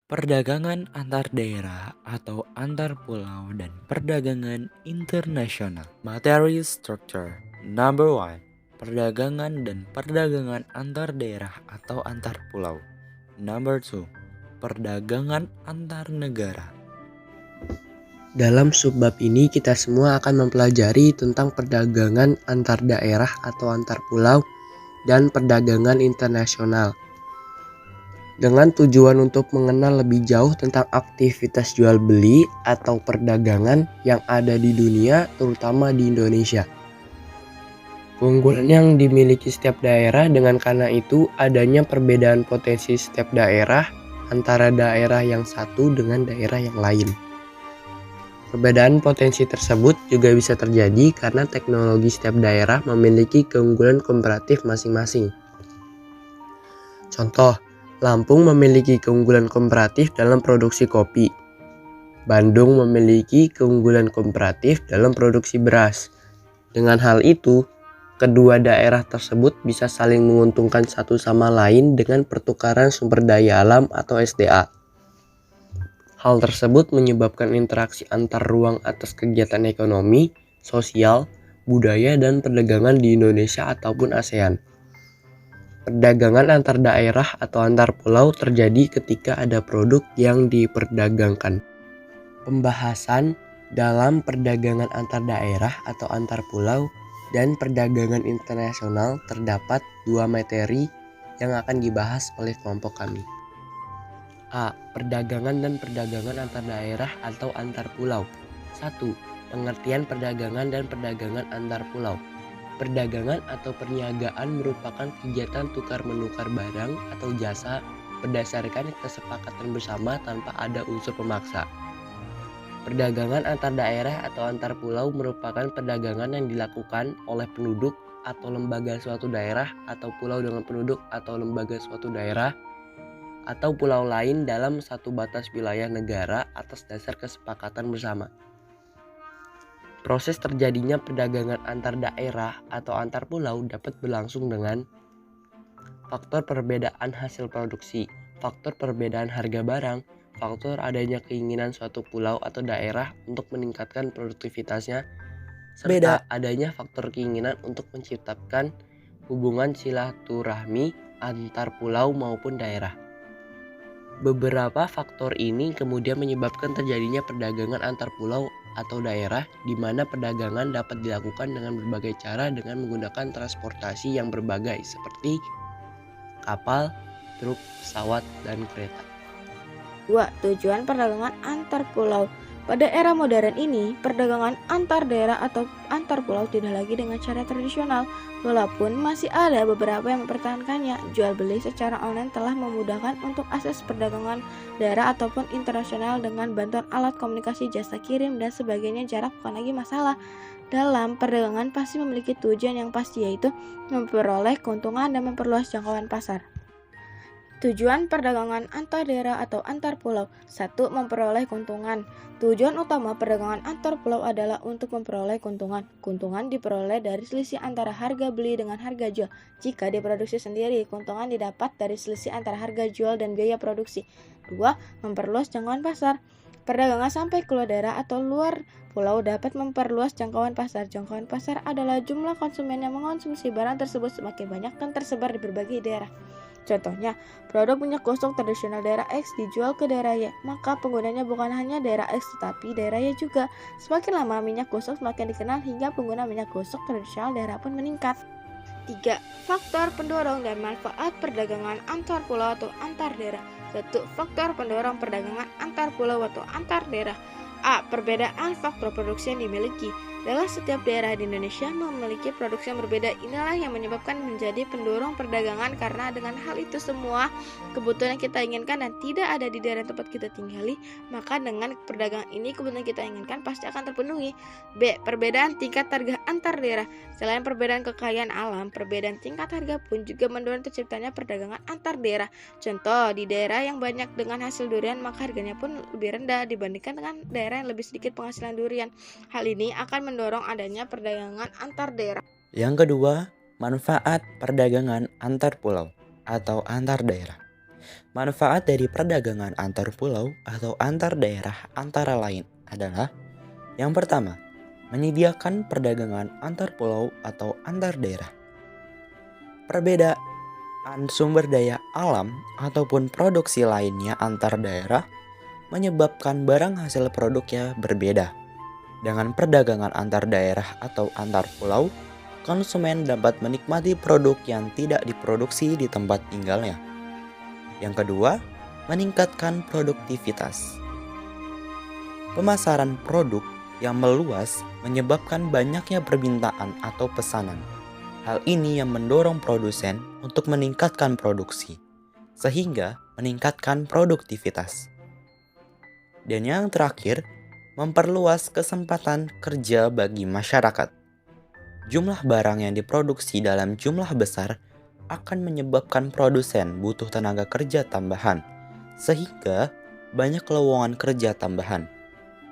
Perdagangan antar daerah atau antar pulau dan perdagangan internasional. Materi structure. Number one, perdagangan dan perdagangan antar daerah atau antar pulau. Number two, perdagangan antar negara. Dalam subbab ini kita semua akan mempelajari tentang perdagangan antar daerah atau antar pulau dan perdagangan internasional. Dengan tujuan untuk mengenal lebih jauh tentang aktivitas jual beli atau perdagangan yang ada di dunia, terutama di Indonesia. Keunggulan yang dimiliki setiap daerah dengan karena itu adanya perbedaan potensi setiap daerah antara daerah yang satu dengan daerah yang lain. Perbedaan potensi tersebut juga bisa terjadi karena teknologi setiap daerah memiliki keunggulan komparatif masing-masing. Contoh, Lampung memiliki keunggulan komparatif dalam produksi kopi. Bandung memiliki keunggulan komparatif dalam produksi beras. Dengan hal itu, kedua daerah tersebut bisa saling menguntungkan satu sama lain dengan pertukaran sumber daya alam atau SDA. Hal tersebut menyebabkan interaksi antar ruang atas kegiatan ekonomi, sosial, budaya, dan perdagangan di Indonesia ataupun ASEAN. Perdagangan antar daerah atau antar pulau terjadi ketika ada produk yang diperdagangkan. Pembahasan dalam perdagangan antar daerah atau antar pulau dan perdagangan internasional terdapat dua materi yang akan dibahas oleh kelompok kami. A. Perdagangan dan perdagangan antar daerah atau antar pulau. 1. Pengertian perdagangan dan perdagangan antar pulau. Perdagangan atau perniagaan merupakan kegiatan tukar-menukar barang atau jasa berdasarkan kesepakatan bersama tanpa ada unsur pemaksa. Perdagangan antar daerah atau antar pulau merupakan perdagangan yang dilakukan oleh penduduk atau lembaga suatu daerah atau pulau dengan penduduk atau lembaga suatu daerah atau pulau lain dalam satu batas wilayah negara atas dasar kesepakatan bersama. Proses terjadinya perdagangan antar daerah atau antar pulau dapat berlangsung dengan faktor perbedaan hasil produksi, faktor perbedaan harga barang, faktor adanya keinginan suatu pulau atau daerah untuk meningkatkan produktivitasnya, serta adanya faktor keinginan untuk menciptakan hubungan silaturahmi antar pulau maupun daerah. Beberapa faktor ini kemudian menyebabkan terjadinya perdagangan antar pulau atau daerah di mana perdagangan dapat dilakukan dengan berbagai cara dengan menggunakan transportasi yang berbagai seperti kapal, truk, pesawat, dan kereta. 2. Tujuan perdagangan antar pulau. Pada era modern ini, perdagangan antar daerah atau antar pulau tidak lagi dengan cara tradisional, walaupun masih ada beberapa yang mempertahankannya. Jual beli secara online telah memudahkan untuk akses perdagangan daerah ataupun internasional dengan bantuan alat komunikasi, jasa kirim, dan sebagainya. Jarak bukan lagi masalah. Dalam perdagangan pasti memiliki tujuan yang pasti, yaitu memperoleh keuntungan dan memperluas jangkauan pasar. Tujuan perdagangan antar daerah atau antar pulau. 1. Memperoleh keuntungan. Tujuan utama perdagangan antar pulau adalah untuk memperoleh keuntungan. Keuntungan diperoleh dari selisih antara harga beli dengan harga jual. Jika diproduksi sendiri, keuntungan didapat dari selisih antara harga jual dan biaya produksi. 2. Memperluas jangkauan pasar. Perdagangan sampai keluar daerah atau luar pulau dapat memperluas jangkauan pasar. Jangkauan pasar adalah jumlah konsumen yang mengonsumsi barang tersebut semakin banyak dan tersebar di berbagai daerah. Contohnya, produk minyak gosok tradisional daerah X dijual ke daerah Y, maka penggunanya bukan hanya daerah X tetapi daerah Y juga. Semakin lama minyak gosok semakin dikenal hingga pengguna minyak gosok tradisional daerah pun meningkat. 3. Faktor pendorong dan manfaat perdagangan antar pulau atau antar daerah. 1. Faktor pendorong perdagangan antar pulau atau antar daerah. A. Perbedaan faktor produksi yang dimiliki. Adalah setiap daerah di Indonesia memiliki produksi yang berbeda. Inilah yang menyebabkan menjadi pendorong perdagangan, karena dengan hal itu semua kebutuhan yang kita inginkan dan tidak ada di daerah tempat kita tinggali, maka dengan perdagangan ini kebutuhan yang kita inginkan pasti akan terpenuhi. B. Perbedaan tingkat harga antar daerah. Selain perbedaan kekayaan alam, perbedaan tingkat harga pun juga mendorong terciptanya perdagangan antar daerah. Contoh, di daerah yang banyak dengan hasil durian maka harganya pun lebih rendah dibandingkan dengan daerah yang lebih sedikit penghasilan durian. Hal ini akan mendorong adanya perdagangan antar daerah. Yang kedua, manfaat perdagangan antar pulau atau antar daerah. Manfaat dari perdagangan antar pulau atau antar daerah antara lain adalah yang pertama, menyediakan perdagangan antar pulau atau antar daerah. Perbedaan sumber daya alam ataupun produksi lainnya antar daerah menyebabkan barang hasil produknya berbeda. Dengan perdagangan antar daerah atau antar pulau, konsumen dapat menikmati produk yang tidak diproduksi di tempat tinggalnya. Yang kedua, meningkatkan produktivitas. Pemasaran produk yang meluas menyebabkan banyaknya permintaan atau pesanan. Hal ini yang mendorong produsen untuk meningkatkan produksi, sehingga meningkatkan produktivitas. Dan yang terakhir, memperluas kesempatan kerja bagi masyarakat. Jumlah barang yang diproduksi dalam jumlah besar akan menyebabkan produsen butuh tenaga kerja tambahan, sehingga banyak lowongan kerja tambahan.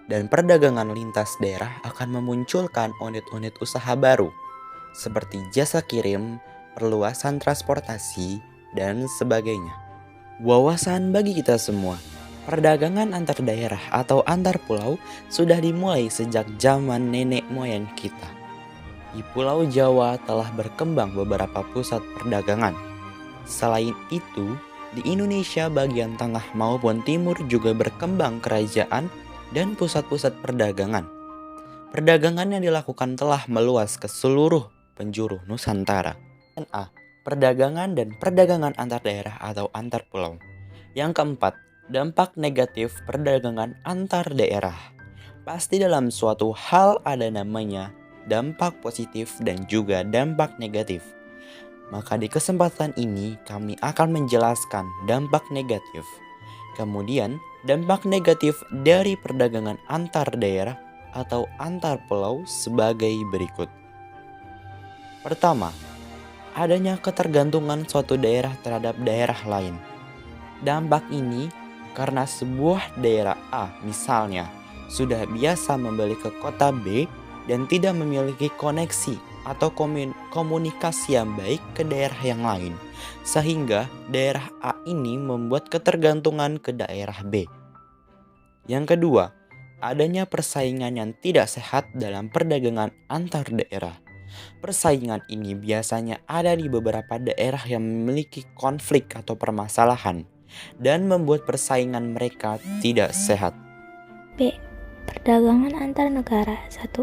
Dan perdagangan lintas daerah akan memunculkan unit-unit usaha baru, seperti jasa kirim, perluasan transportasi, dan sebagainya. Wawasan bagi kita semua, perdagangan antar daerah atau antar pulau sudah dimulai sejak zaman nenek moyang kita. Di Pulau Jawa telah berkembang beberapa pusat perdagangan. Selain itu, di Indonesia bagian tengah maupun timur juga berkembang kerajaan dan pusat-pusat perdagangan. Perdagangan yang dilakukan telah meluas ke seluruh penjuru Nusantara. A. Perdagangan dan perdagangan antar daerah atau antar pulau. Yang keempat, dampak negatif perdagangan antar daerah. Pasti dalam suatu hal ada namanya dampak positif dan juga dampak negatif. Maka di kesempatan ini kami akan menjelaskan dampak negatif. Kemudian dampak negatif dari perdagangan antar daerah atau antar pulau sebagai berikut. Pertama, adanya ketergantungan suatu daerah terhadap daerah lain. Dampak ini karena sebuah daerah A misalnya sudah biasa membeli ke kota B dan tidak memiliki koneksi atau komunikasi yang baik ke daerah yang lain, sehingga daerah A ini membuat ketergantungan ke daerah B. Yang kedua, adanya persaingan yang tidak sehat dalam perdagangan antar daerah. Persaingan ini biasanya ada di beberapa daerah yang memiliki konflik atau permasalahan dan membuat persaingan mereka tidak sehat. B. Perdagangan antar negara. 1.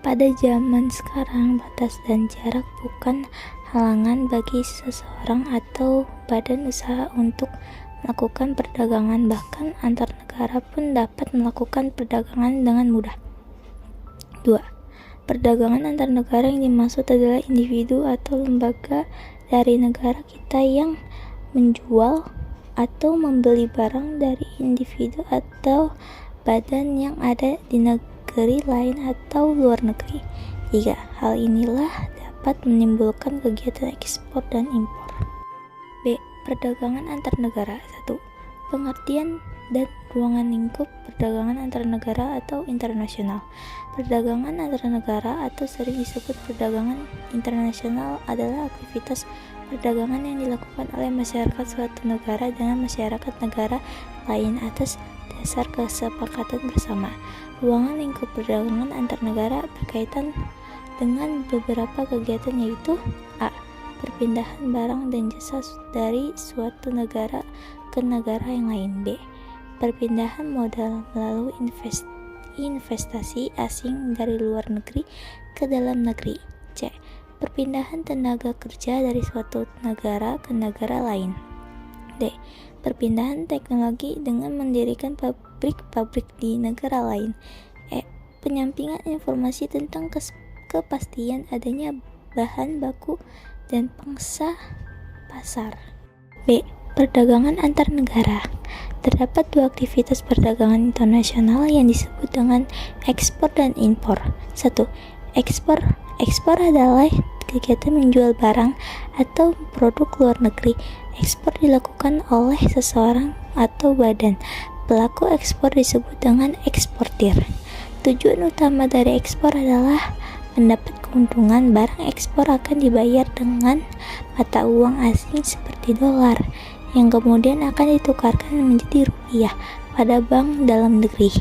Pada zaman sekarang, batas dan jarak bukan halangan bagi seseorang atau badan usaha untuk melakukan perdagangan. Bahkan antar negara pun dapat melakukan perdagangan dengan mudah. 2. Perdagangan antar negara yang dimaksud adalah individu atau lembaga dari negara kita yang menjual atau membeli barang dari individu atau badan yang ada di negeri lain atau luar negeri. 3. Hal inilah dapat menimbulkan kegiatan ekspor dan impor. B. Perdagangan antar negara. 1. Pengertian dan ruangan lingkup perdagangan antar negara atau internasional. Perdagangan antar negara atau sering disebut perdagangan internasional adalah aktivitas perdagangan yang dilakukan oleh masyarakat suatu negara dengan masyarakat negara lain atas dasar kesepakatan bersama. Ruangan lingkup perdagangan antar negara berkaitan dengan beberapa kegiatan yaitu A. Perpindahan barang dan jasa dari suatu negara ke negara yang lain. B. Perpindahan modal melalui investasi asing dari luar negeri ke dalam negeri. C. Perpindahan tenaga kerja dari suatu negara ke negara lain. D. Perpindahan teknologi dengan mendirikan pabrik-pabrik di negara lain. E. Penyampingan informasi tentang kepastian adanya bahan baku dan pangsa pasar. B. Perdagangan antar negara. Terdapat dua aktivitas perdagangan internasional yang disebut dengan ekspor dan impor. 1. Ekspor. Ekspor adalah kegiatan menjual barang atau produk luar negeri. Ekspor dilakukan oleh seseorang atau badan. Pelaku ekspor disebut dengan eksportir. Tujuan utama dari ekspor adalah mendapat keuntungan. Barang ekspor akan dibayar dengan mata uang asing seperti dolar. yang kemudian akan ditukarkan menjadi rupiah pada bank dalam negeri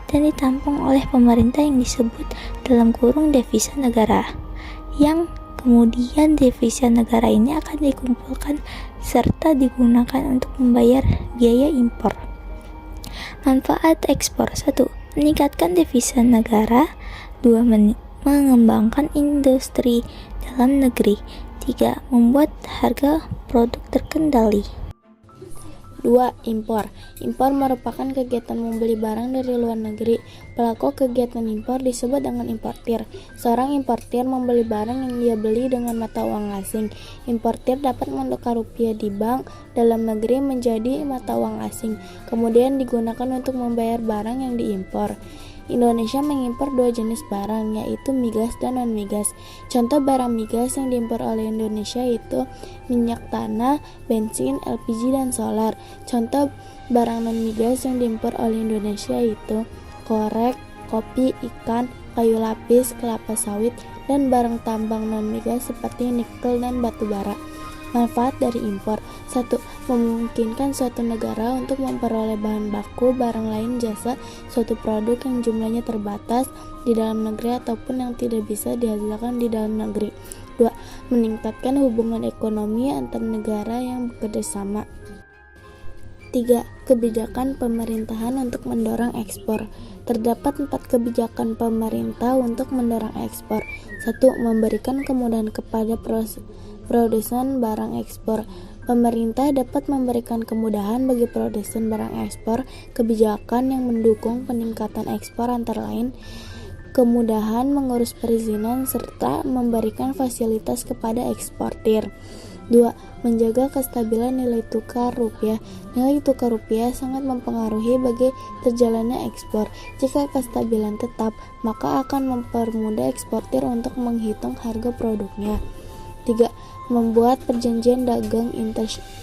dan ditampung oleh pemerintah yang disebut dalam kurung devisa negara, yang kemudian devisa negara ini akan dikumpulkan serta digunakan untuk membayar biaya impor. Manfaat ekspor: 1. Meningkatkan devisa negara. 2. Mengembangkan industri dalam negeri. 3. Membuat harga produk terkendali. 2. Impor. Impor merupakan kegiatan membeli barang dari luar negeri. Pelaku kegiatan impor disebut dengan importir. Seorang importir membeli barang yang dia beli dengan mata uang asing. Importir dapat menukar rupiah di bank dalam negeri menjadi mata uang asing, kemudian digunakan untuk membayar barang yang diimpor. Indonesia mengimpor 2 jenis barang, yaitu migas dan non-migas. Contoh barang migas yang diimpor oleh Indonesia itu minyak tanah, bensin, LPG, dan solar. Contoh barang non-migas yang diimpor oleh Indonesia itu korek, kopi, ikan, kayu lapis, kelapa sawit, dan barang tambang non-migas seperti nikel dan batu bara. Manfaat dari impor: 1. Memungkinkan suatu negara untuk memperoleh bahan baku, barang lain, jasa, suatu produk yang jumlahnya terbatas di dalam negeri ataupun yang tidak bisa dihasilkan di dalam negeri. 2. Meningkatkan hubungan ekonomi antar negara yang bekerja sama. 3. Kebijakan pemerintahan untuk mendorong ekspor. Terdapat 4 kebijakan pemerintah untuk mendorong ekspor. 1. Memberikan kemudahan kepada produsen barang ekspor. Pemerintah dapat memberikan kemudahan bagi produsen barang ekspor. Kebijakan yang mendukung peningkatan ekspor antara lain kemudahan mengurus perizinan serta memberikan fasilitas kepada eksportir. 2. Menjaga kestabilan nilai tukar rupiah. Nilai tukar rupiah sangat mempengaruhi bagi terjalannya ekspor. Jika kestabilan tetap, maka akan mempermudah eksportir untuk menghitung harga produknya. 3. Membuat perjanjian dagang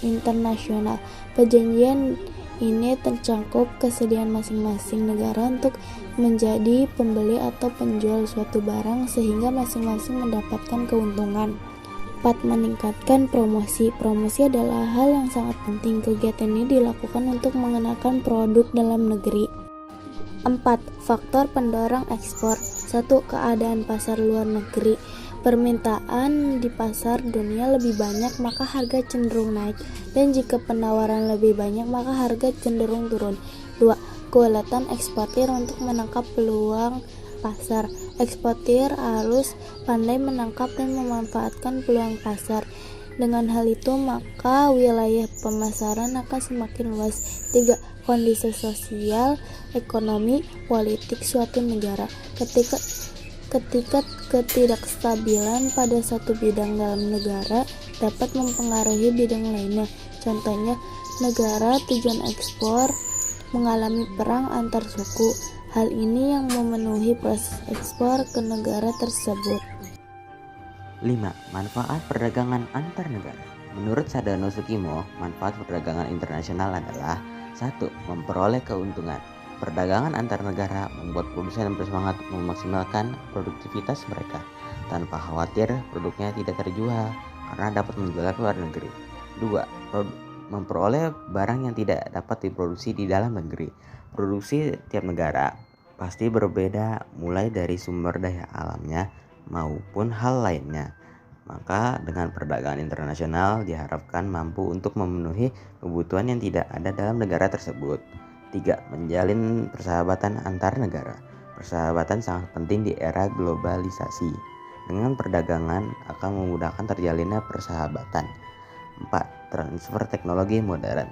internasional. Perjanjian ini tercakup kesediaan masing-masing negara untuk menjadi pembeli atau penjual suatu barang sehingga masing-masing mendapatkan keuntungan. 4. Meningkatkan promosi. Promosi adalah hal yang sangat penting. Kegiatan ini dilakukan untuk mengenalkan produk dalam negeri. 4. Faktor pendorong ekspor. 1. Keadaan pasar luar negeri. Permintaan di pasar dunia lebih banyak, maka harga cenderung naik, dan jika penawaran lebih banyak, maka harga cenderung turun. 2. Keuletan eksportir untuk menangkap peluang pasar. Eksportir harus pandai menangkap dan memanfaatkan peluang pasar. Dengan hal itu, maka wilayah pemasaran akan semakin luas. 3. Kondisi sosial, ekonomi, politik suatu negara. Ketika ketidakstabilan pada satu bidang dalam negara dapat mempengaruhi bidang lainnya. Contohnya, negara tujuan ekspor mengalami perang antar suku. Hal ini yang memenuhi proses ekspor ke negara tersebut. 5. Manfaat perdagangan antar negara. Menurut Sadano Sukimo, manfaat perdagangan internasional adalah 1. Memperoleh keuntungan. Perdagangan antar negara membuat produsen bersemangat memaksimalkan produktivitas mereka tanpa khawatir produknya tidak terjual karena dapat menjualnya ke luar negeri. 2. Memperoleh barang yang tidak dapat diproduksi di dalam negeri. Produksi tiap negara pasti berbeda, mulai dari sumber daya alamnya maupun hal lainnya. Maka dengan perdagangan internasional diharapkan mampu untuk memenuhi kebutuhan yang tidak ada dalam negara tersebut. 3. Menjalin persahabatan antar negara. Persahabatan sangat penting di era globalisasi. Dengan perdagangan akan memudahkan terjalinnya persahabatan. 4. Transfer teknologi modern.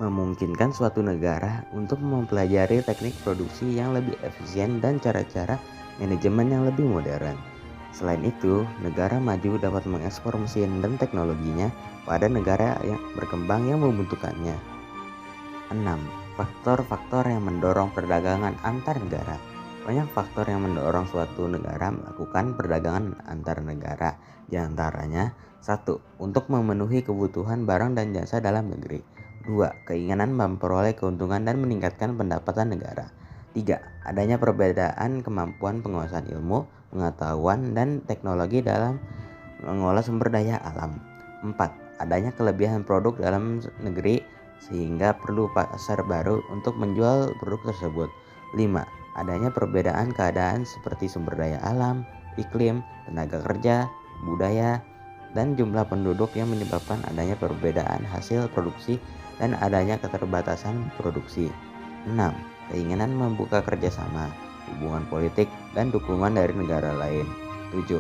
Memungkinkan suatu negara untuk mempelajari teknik produksi yang lebih efisien dan cara-cara manajemen yang lebih modern. Selain itu, negara maju dapat mengekspor mesin dan teknologinya pada negara yang berkembang yang membutuhkannya. 6. Faktor-faktor yang mendorong perdagangan antar negara. Banyak faktor yang mendorong suatu negara melakukan perdagangan antar negara. Di antaranya, 1. Untuk memenuhi kebutuhan barang dan jasa dalam negeri. 2. Keinginan memperoleh keuntungan dan meningkatkan pendapatan negara. 3. Adanya perbedaan kemampuan penguasaan ilmu, pengetahuan, dan teknologi dalam mengolah sumber daya alam. 4. adanya kelebihan produk dalam negeri sehingga perlu pasar baru untuk menjual produk tersebut. 5. Adanya perbedaan keadaan seperti sumber daya alam, iklim, tenaga kerja, budaya, dan jumlah penduduk yang menyebabkan adanya perbedaan hasil produksi dan adanya keterbatasan produksi. 6. Keinginan membuka kerjasama, hubungan politik, dan dukungan dari negara lain. 7.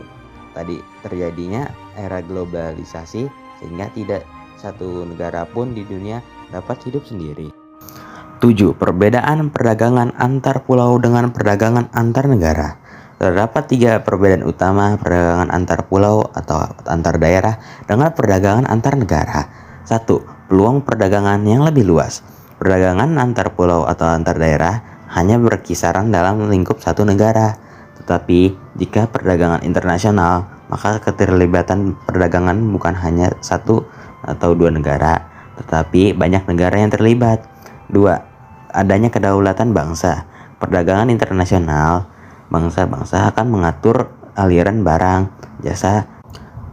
Tadi terjadinya era globalisasi sehingga tidak satu negara pun di dunia dapat hidup sendiri. 7. Perbedaan perdagangan antar pulau dengan perdagangan antar negara. Terdapat 3 perbedaan utama perdagangan antar pulau atau antar daerah dengan perdagangan antar negara. 1. Peluang perdagangan yang lebih luas. Perdagangan antar pulau atau antar daerah hanya berkisaran dalam lingkup satu negara. Tetapi jika perdagangan internasional, maka keterlibatan perdagangan bukan hanya satu atau dua negara, tetapi banyak negara yang terlibat. 2. Adanya kedaulatan bangsa. Perdagangan internasional, bangsa-bangsa akan mengatur aliran barang, jasa,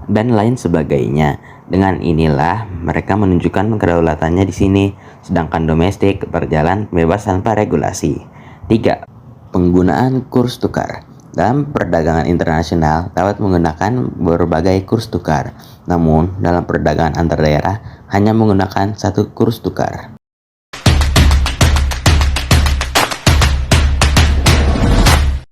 dan lain sebagainya. Dengan inilah mereka menunjukkan kedaulatannya di sini, sedangkan domestik berjalan bebas tanpa regulasi. 3. Penggunaan kurs tukar. Dalam perdagangan internasional dapat menggunakan berbagai kurs tukar, namun dalam perdagangan antar daerah hanya menggunakan satu kurs tukar.